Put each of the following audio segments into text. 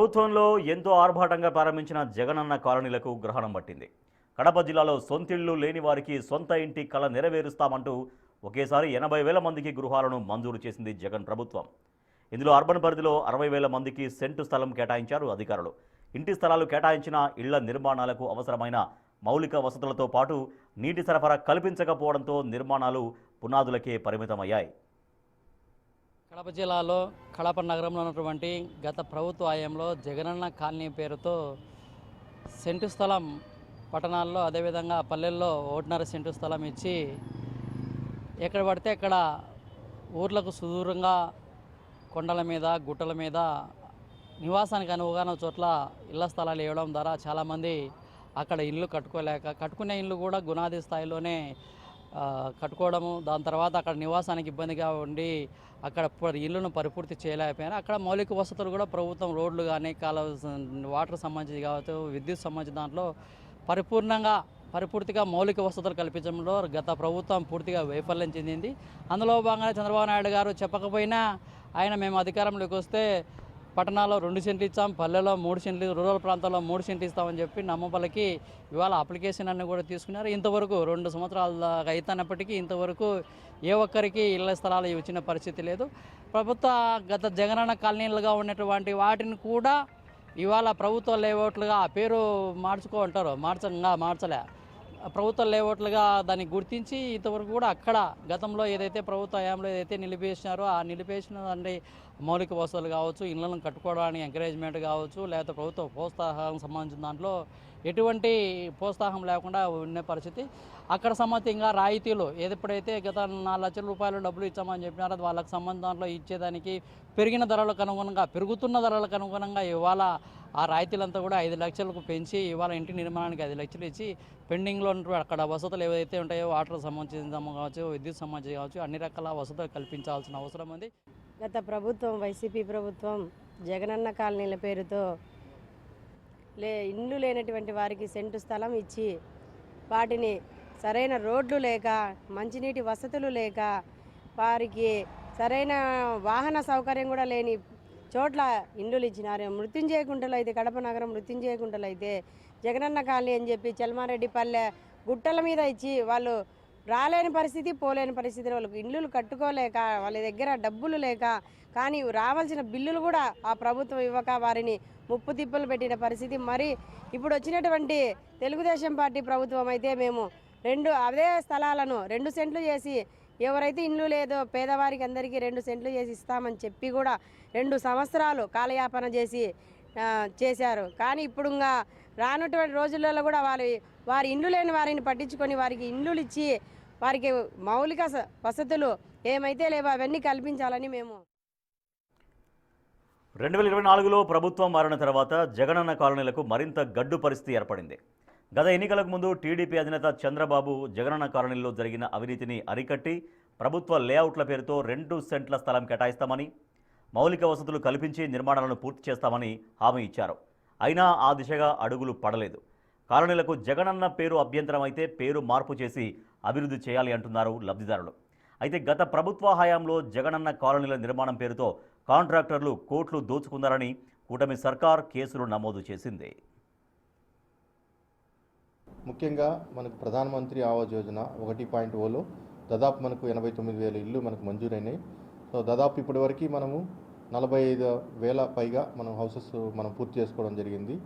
ప్రభుత్వంలో ఎంతో ఆర్భాటంగా ప్రారంభించిన జగనన్న కాలనీలకు గ్రహణం పట్టింది. కడప జిల్లాలో సొంతిళ్లు లేని వారికి సొంత ఇంటి కల నెరవేరుస్తామంటూ ఒకేసారి 80,000 మందికి గృహాలను మంజూరు చేసింది జగన్ ప్రభుత్వం. ఇందులో అర్బన్ పరిధిలో 60,000 మందికి సెంటు స్థలం కేటాయించారు అధికారులు. ఇంటి స్థలాలు కేటాయించిన ఇళ్ల నిర్మాణాలకు అవసరమైన మౌలిక వసతులతో పాటు నీటి సరఫరా కల్పించకపోవడంతో నిర్మాణాలు పునాదులకే పరిమితమయ్యాయి. కడప జిల్లాలో కడప నగరంలో ఉన్నటువంటి గత ప్రభుత్వ హయాంలో జగనన్న కాలనీ పేరుతో సెంటు స్థలం పట్టణాల్లో అదేవిధంగా పల్లెల్లో 1.5 సెంటు స్థలం ఇచ్చి ఎక్కడ పడితే అక్కడ ఊర్లకు సుదూరంగా కొండల మీద గుట్టల మీద నివాసానికి అనువుగా చోట్ల ఇళ్ల స్థలాలు ఇవ్వడం ద్వారా చాలామంది అక్కడ ఇల్లు కట్టుకునే ఇల్లు కూడా గుణాది స్థాయిలోనే కట్టుకోవడము, దాని తర్వాత అక్కడ నివాసానికి ఇబ్బందిగా ఉండి అక్కడ ఇల్లును పరిపూర్తి చేయలేకపోయినా అక్కడ మౌలిక వసతులు కూడా ప్రభుత్వం రోడ్లు కానీ వాటర్ సంబంధించి కావచ్చు, విద్యుత్ సంబంధించి దాంట్లో పరిపూర్తిగా మౌలిక వసతులు కల్పించడంలో గత ప్రభుత్వం పూర్తిగా వైఫల్యం చెందింది. అందులో భాగంగా చంద్రబాబు నాయుడు గారు చెప్పకపోయినా ఆయన మేము అధికారంలోకి వస్తే పట్టణాల్లో 2 సెంట్లు ఇచ్చాం, పల్లెలో 3 సెంట్లు, రూరల్ ప్రాంతాల్లో 3 సెంట్లు ఇస్తామని చెప్పి నమ్మపలికి ఇవాళ అప్లికేషన్ అన్ని కూడా తీసుకున్నారు. ఇంతవరకు 2 సంవత్సరాల అయితేనప్పటికీ ఇంతవరకు ఏ ఒక్కరికి ఇళ్ల స్థలాలు ఇచ్చిన పరిస్థితి లేదు. ప్రభుత్వ గత జగనన్న కాలనీలుగా ఉన్నటువంటి వాటిని కూడా ఇవాళ ప్రభుత్వ లేఅవుట్లుగా ఆ పేరు మార్చలే ప్రభుత్వ లేఅవుట్లుగా దాన్ని గుర్తించి ఇంతవరకు కూడా అక్కడ గతంలో ఏదైతే ప్రభుత్వ హయాంలో ఏదైతే నిలిపేసినారో ఆ నిలిపేసిన మౌలిక వసతులు కావచ్చు, ఇళ్లను కట్టుకోవడానికి ఎంకరేజ్మెంట్ కావచ్చు, లేకపోతే ప్రభుత్వ ప్రోత్సాహం సంబంధించిన దాంట్లో ఎటువంటి ప్రోత్సాహం లేకుండా ఉన్న పరిస్థితి. అక్కడ సంబంధించి ఇంకా రాయితీలు ఎప్పుడైతే గత 4 లక్షల రూపాయలు డబ్బులు ఇచ్చామని చెప్పినారో వాళ్ళకి సంబంధించిన దాంట్లో ఇచ్చేదానికి పెరుగుతున్న ధరలకు అనుగుణంగా ఇవాళ ఆ రాయితీలంతా కూడా 5 లక్షలకు పెంచి ఇవాళ ఇంటి నిర్మాణానికి 5 లక్షలు ఇచ్చి పెండింగ్లో ఉన్నటువంటి అక్కడ వసతులు ఏవైతే ఉంటాయో వాటర్ సంబంధించిన కావచ్చు, విద్యుత్ సంబంధించి కావచ్చు, అన్ని రకాల వసతులు కల్పించాల్సిన అవసరం ఉంది. గత ప్రభుత్వం వైసీపీ ప్రభుత్వం జగనన్న కాలనీల పేరుతో ఇండ్లు లేనటువంటి వారికి సెంటు స్థలం ఇచ్చి వాటిని సరైన రోడ్లు లేక మంచినీటి వసతులు లేక వారికి సరైన వాహన సౌకర్యం కూడా లేని చోట్ల ఇండ్లు ఇచ్చినారు. మృత్యుంజయ కుంటలు అయితే కడప నగరం మృత్యుంజయ కుంటలు అయితే జగనన్న కాలనీ అని చెప్పి చల్మారెడ్డి పల్లె గుట్టల మీద ఇచ్చి వాళ్ళు రాలేని పరిస్థితి, పోలేని పరిస్థితి, వాళ్ళకు ఇల్లులు కట్టుకోలేక వాళ్ళ దగ్గర డబ్బులు లేక కానీ రావాల్సిన బిల్లులు కూడా ఆ ప్రభుత్వం ఇవ్వక వారిని ముప్పు తిప్పలు పెట్టిన పరిస్థితి. మరి ఇప్పుడు వచ్చినటువంటి తెలుగుదేశం పార్టీ ప్రభుత్వం అయితే మేము అదే స్థలాలను 2 సెంట్లు చేసి ఎవరైతే ఇల్లు లేదో పేదవారికి అందరికీ 2 సెంట్లు చేసి ఇస్తామని చెప్పి కూడా 2 సంవత్సరాలు కాలయాపన చేశారు. కానీ ఇప్పుడు రానటువంటి రోజులలో కూడా వారి ఇల్లు లేని వారిని పట్టించుకొని వారికి ఇల్లులు ఇచ్చి వారికి మౌలిక వసతులు ఏమైతే లేవో అవన్నీ కల్పించాలని మేము 2024లో ప్రభుత్వం మారిన తర్వాత జగనన్న కాలనీలకు మరింత గడ్డు పరిస్థితి ఏర్పడింది. గత ఎన్నికలకు ముందు టీడీపీ అధినేత చంద్రబాబు జగనన్న కాలనీలో జరిగిన అవినీతిని అరికట్టి ప్రభుత్వ లేఅవుట్ల పేరుతో 2 సెంట్ల స్థలం కేటాయిస్తామని, మౌలిక వసతులు కల్పించి నిర్మాణాలను పూర్తి చేస్తామని హామీ ఇచ్చారు. అయినా ఆ దిశగా అడుగులు పడలేదు. కాలనీలకు జగనన్న పేరు అభ్యంతరం అయితే పేరు మార్పు చేసి అభివృద్ధి చేయాలి అంటున్నారు లబ్ధిదారులు. అయితే గత ప్రభుత్వ హయాంలో జగనన్న కాలనీల నిర్మాణం పేరుతో కాంట్రాక్టర్లు కోట్లు దోచుకున్నారని కూటమి సర్కార్ కేసులు నమోదు చేసింది. ముఖ్యంగా మనకు ప్రధానమంత్రి ఆవాస్ యోజన 1.0లో దాదాపు మనకు 89,000 ఇళ్ళు మనకు మంజూరైనాయి. సో దాదాపు ఇప్పటివరకు మనము 45,000 పైగా మనం హౌసెస్ మనం పూర్తి చేసుకోవడం జరిగింది.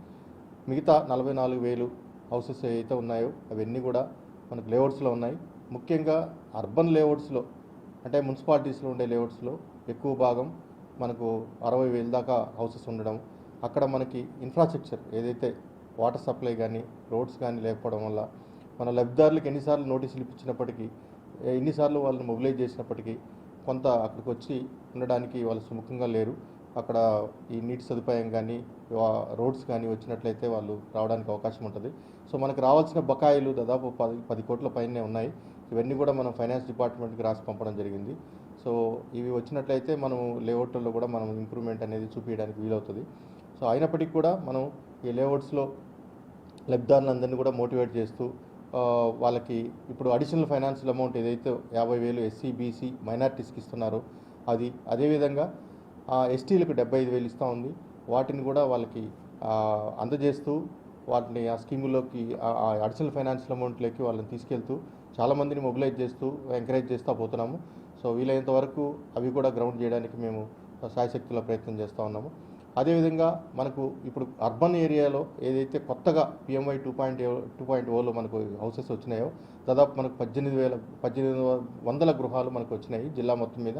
మిగతా 44,000 హౌసెస్ ఏవైతే ఉన్నాయో అవన్నీ కూడా మనకు లేఅవుట్స్లో ఉన్నాయి. ముఖ్యంగా అర్బన్ లేఅవుట్స్లో అంటే మున్సిపాలిటీస్లో ఉండే లేఅవుట్స్లో ఎక్కువ భాగం మనకు 60,000 దాకా హౌసెస్ ఉండడం, అక్కడ మనకి ఇన్ఫ్రాస్ట్రక్చర్ ఏదైతే వాటర్ సప్లై కానీ రోడ్స్ కానీ లేకపోవడం వల్ల మన లబ్ధిదారులకు ఎన్నిసార్లు నోటీసులు ఇప్పించినప్పటికీ, ఎన్నిసార్లు వాళ్ళని మొబిలైజ్ చేసినప్పటికీ కొంత అక్కడికి వచ్చి ఉండడానికి వాళ్ళు సుముఖంగా లేరు. అక్కడ ఈ నీటి సదుపాయం కానీ రోడ్స్ కానీ వచ్చినట్లయితే వాళ్ళు రావడానికి అవకాశం ఉంటుంది. సో మనకు రావాల్సిన బకాయిలు దాదాపు 10 కోట్ల పైనే ఉన్నాయి. ఇవన్నీ కూడా మనం ఫైనాన్స్ డిపార్ట్మెంట్కి రాసి పంపడం జరిగింది. సో ఇవి వచ్చినట్లయితే మనం లేఅవుట్లలో కూడా మనం ఇంప్రూవ్మెంట్ అనేది చూపించడానికి వీలవుతుంది. సో అయినప్పటికీ కూడా మనం ఈ లేఅవుట్స్లో లబ్ధిదారులందరినీ కూడా మోటివేట్ చేస్తూ వాళ్ళకి ఇప్పుడు అడిషనల్ ఫైనాన్షియల్ అమౌంట్ ఏదైతే 50,000 ఎస్సీ బీసీ మైనార్టీస్కి ఇస్తున్నారో అది, అదేవిధంగా ఎస్టీలకు 75,000 ఇస్తూ ఉంది. వాటిని కూడా వాళ్ళకి అందజేస్తూ వాటిని ఆ స్కీములోకి అడిషనల్ ఫైనాన్షియల్ అమౌంట్లోకి వాళ్ళని తీసుకెళ్తూ చాలామందిని మొబిలైజ్ చేస్తూ ఎంకరేజ్ చేస్తూ పోతున్నాము. సో వీలైనంత వరకు అవి కూడా గ్రౌండ్ చేయడానికి మేము సాయశక్తుల ప్రయత్నం చేస్తూ ఉన్నాము. అదేవిధంగా మనకు ఇప్పుడు అర్బన్ ఏరియాలో ఏదైతే కొత్తగా PMY 2.0లో మనకు హౌసెస్ వచ్చినాయో దాదాపు మనకు 1800 గృహాలు మనకు వచ్చినాయి జిల్లా మొత్తం మీద.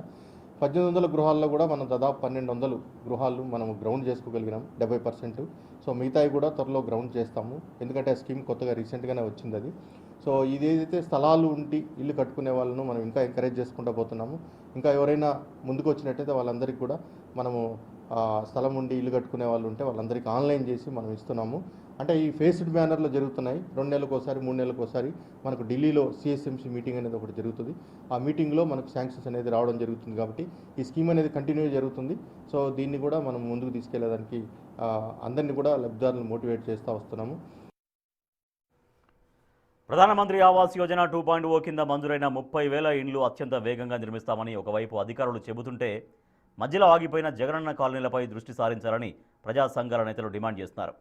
1800 గృహాల్లో కూడా మనం దాదాపు 1200 గృహాలు మనం గ్రౌండ్ చేసుకోగలిగినాం 70%. సో మిగతాయి కూడా త్వరలో గ్రౌండ్ చేస్తాము, ఎందుకంటే ఆ స్కీమ్ కొత్తగా రీసెంట్గానే వచ్చింది అది. సో ఇదేదైతే స్థలాలు ఉండి ఇల్లు కట్టుకునే వాళ్ళను మనం ఇంకా ఎంకరేజ్ చేసుకుంటూ పోతున్నాము. ఇంకా ఎవరైనా ముందుకు వచ్చినట్టయితే వాళ్ళందరికీ కూడా మనము స్థలం ఉండి ఇల్లు కట్టుకునే వాళ్ళు ఉంటే వాళ్ళందరికీ ఆన్లైన్ చేసి మనం ఇస్తున్నాము. అంటే ఈ ఫేస్డ్ బ్యానర్లో జరుగుతున్నాయి. 2 నెలలకు ఒకసారి 3 నెలలకు ఒకసారి మనకు ఢిల్లీలో CSMC మీటింగ్ అనేది ఒకటి జరుగుతుంది. ఆ మీటింగ్లో మనకు శాంక్షన్స్ అనేది రావడం జరుగుతుంది. కాబట్టి ఈ స్కీమ్ అనేది కంటిన్యూ జరుగుతుంది. సో దీన్ని కూడా మనం ముందుకు తీసుకెళ్లేదానికి అందరినీ కూడా లబ్ధిదారులను మోటివేట్ చేస్తూ వస్తున్నాము. ప్రధానమంత్రి ఆవాస్ యోజన 2.0 కింద మంజూరైన 30,000 ఇండ్లు అత్యంత వేగంగా నిర్మిస్తామని ఒకవైపు అధికారులు చెబుతుంటే మధ్యలో ఆగిపోయిన జగనన్న కాలనీలపై దృష్టి సారించాలని ప్రజా సంఘాల నేతలు డిమాండ్ చేస్తున్నారు.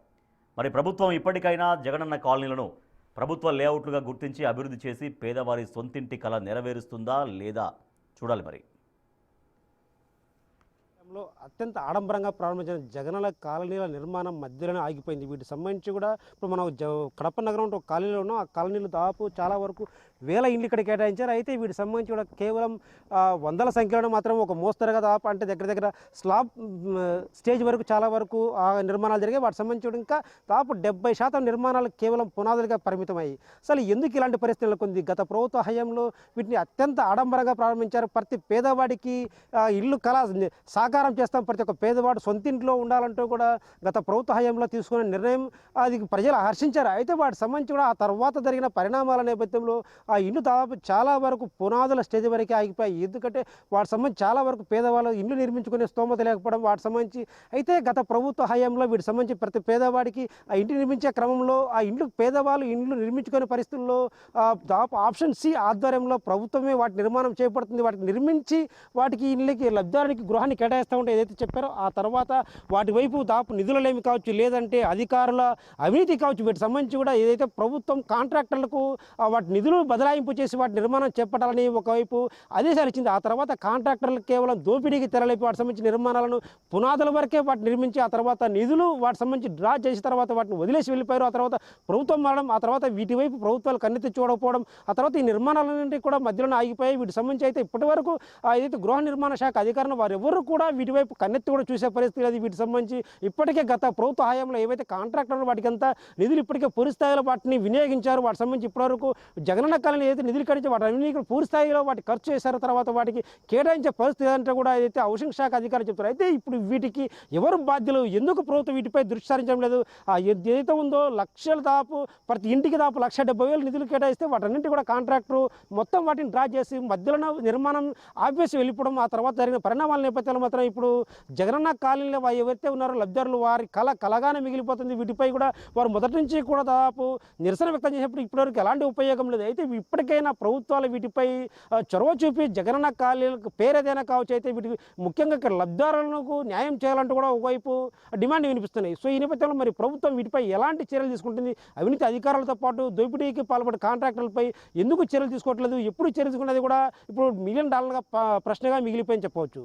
మరి ప్రభుత్వం ఇప్పటికైనా జగనన్న కాలనీలను ప్రభుత్వ లేఅవుట్లుగా గుర్తించి అభివృద్ధి చేసి పేదవారి సొంతింటి కల నెరవేరుస్తుందా లేదా చూడాలి. మరి అత్యంత ఆడంబరంగా ప్రారంభించిన జగనన్న కాలనీల నిర్మాణం మధ్యలోనే ఆగిపోయింది. వీటికి సంబంధించి కూడా ఇప్పుడు మనం కడప నగరం ఒక కాలనీలో ఉన్నాం. ఆ కాలనీలు దాదాపు చాలా వరకు 1000 ఇండ్లు ఇక్కడ కేటాయించారు. అయితే వీటికి సంబంధించి కూడా కేవలం 100ల సంఖ్యలో మాత్రం ఒక మోస్తరుగా దాదాపు అంటే దగ్గర స్లాబ్ స్టేజ్ వరకు చాలా వరకు ఆ నిర్మాణాలు జరిగాయి. వాటికి సంబంధించి కూడా ఇంకా దాదాపు 70% నిర్మాణాలు కేవలం పునాదులుగా పరిమితమయ్యాయి. అసలు ఎందుకు ఇలాంటి పరిస్థితులు కొంది? గత ప్రభుత్వ హయాంలో వీటిని అత్యంత ఆడంబరంగా ప్రారంభించారు. ప్రతి పేదవాడికి ఇల్లు కళ సాకారం చేస్తాం, ప్రతి ఒక్క పేదవాడు సొంతింట్లో ఉండాలంటూ కూడా గత ప్రభుత్వ హయాంలో తీసుకునే నిర్ణయం అది ప్రజలు హర్షించారు. అయితే వాటికి సంబంధించి కూడా ఆ తర్వాత జరిగిన పరిణామాల నేపథ్యంలో ఆ ఇల్లు దాదాపు చాలా వరకు పునాదుల స్టేజ్ వరకే ఆగిపోయాయి. ఎందుకంటే వాటి సంబంధించి చాలా వరకు పేదవాళ్ళు ఇల్లు నిర్మించుకునే స్తోమత లేకపోవడం వాటి సంబంధించి. అయితే గత ప్రభుత్వ హయాంలో వీటికి సంబంధించి ప్రతి పేదవాడికి ఆ ఇంటి నిర్మించే క్రమంలో ఆ ఇండ్లు పేదవాళ్ళు ఇండ్లు నిర్మించుకునే పరిస్థితుల్లో దాదాపు ఆప్షన్ C ఆధ్వర్యంలో ప్రభుత్వమే వాటి నిర్మాణం చేపడుతుంది. వాటికి నిర్మించి వాటికి ఇళ్ళకి లబ్ధిదారునికి గృహాన్ని కేటాయిస్తూ ఉంటే ఏదైతే చెప్పారో ఆ తర్వాత వాటి వైపు దాపు నిధులలేమి కావచ్చు, లేదంటే అధికారుల అవినీతి కావచ్చు, వీటికి సంబంధించి కూడా ఏదైతే ప్రభుత్వం కాంట్రాక్టర్లకు వాటి నిధులు బదలాయింపు చేసి వాటి నిర్మాణం చేపట్టాలని ఒకవైపు ఆదేశాలు ఇచ్చింది. ఆ తర్వాత కాంట్రాక్టర్లకు కేవలం దోపిడీకి తెరలేపి వాటి సంబంధించి నిర్మాణాలను పునాదుల వరకే వాటిని నిర్మించి ఆ తర్వాత నిధులు వాటి సంబంధించి డ్రా చేసిన తర్వాత వాటిని వదిలేసి వెళ్ళిపోయారు. ఆ తర్వాత ప్రభుత్వం మారడం, ఆ తర్వాత వీటి వైపు ప్రభుత్వాలు కన్నెత్తి చూడకపోవడం, ఆ తర్వాత ఈ నిర్మాణాలన్నింటి కూడా మధ్యలోనే ఆగిపోయాయి. వీటికి సంబంధించి అయితే ఇప్పటి వరకు ఏదైతే గృహ నిర్మాణ శాఖ అధికారులు వారు ఎవరు కూడా వీటి వైపు కన్నెత్తి కూడా చూసే పరిస్థితి లేదు. వీటికి సంబంధించి ఇప్పటికే గత ప్రభుత్వ హయాంలో ఏవైతే కాంట్రాక్టర్లు వాటికి అంతా నిధులు ఇప్పటికే పూర్తి స్థాయిలో వాటిని వినియోగించారు. వాటి సంబంధించి ఇప్పటివరకు జగనన్న కాలనీ ఏదైతే నిధులు కట్టించి వాటి అన్ని పూర్తి స్థాయిలో వాటి ఖర్చు చేశారు. తర్వాత వాటికి కేటాయించే పరిస్థితి అంటే కూడా ఏదైతే హౌసింగ్ శాఖ అధికారులు చెప్తారు. అయితే ఇప్పుడు వీటికి ఎవరు బాధ్యులు? ఎందుకు ప్రభుత్వం వీటిపై దృష్టి సారించడం లేదు? ఏదైతే ఉందో లక్షలు దాపు ప్రతి ఇంటికి దాపు 1,70,000 నిధులు కేటాయిస్తే వాటన్నింటి కూడా కాంట్రాక్టరు మొత్తం వాటిని డ్రా చేసి మధ్యలో నిర్మాణం ఆపేసి వెళ్ళిపోవడం, ఆ తర్వాత జరిగిన పరిణామాల నేపథ్యంలో మాత్రం ఇప్పుడు జగనన్న కాలనీలో ఎవరైతే ఉన్నారో లబ్ధిదారులు వారి కలగానే మిగిలిపోతుంది. వీటిపై కూడా వారు మొదటి నుంచి కూడా దాదాపు నిరసన వ్యక్తం చేసినప్పుడు ఇప్పటివరకు ఎలాంటి ఉపయోగం లేదు. అయితే ఇప్పటికైనా ప్రభుత్వాలు వీటిపై చొరవ చూపి జగనన్న కాలనీలకు పేరేదైనా కావచ్చు, అయితే వీటికి ముఖ్యంగా ఇక్కడ లబ్ధిదారులకు న్యాయం చేయాలంటూ కూడా ఒకవైపు డిమాండ్ వినిపిస్తున్నాయి. సో ఈ నేపథ్యంలో మరి ప్రభుత్వం వీటిపై ఎలాంటి చర్యలు తీసుకుంటుంది? అవినీతి అధికారులతో పాటు దోపిడీకి పాల్పడే కాంట్రాక్టర్లపై ఎందుకు చర్యలు తీసుకోవట్లేదు? ఎప్పుడు చర్యలు తీసుకునేది కూడా ఇప్పుడు $1 మిలియన్ ప్రశ్నగా మిగిలిపోయింది చెప్పవచ్చు.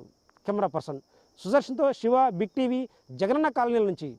కెమెరా పర్సన్ సుదర్శన్తో శివ, బిగ్ టీవీ, జగనన్న కాలనీల నుంచి.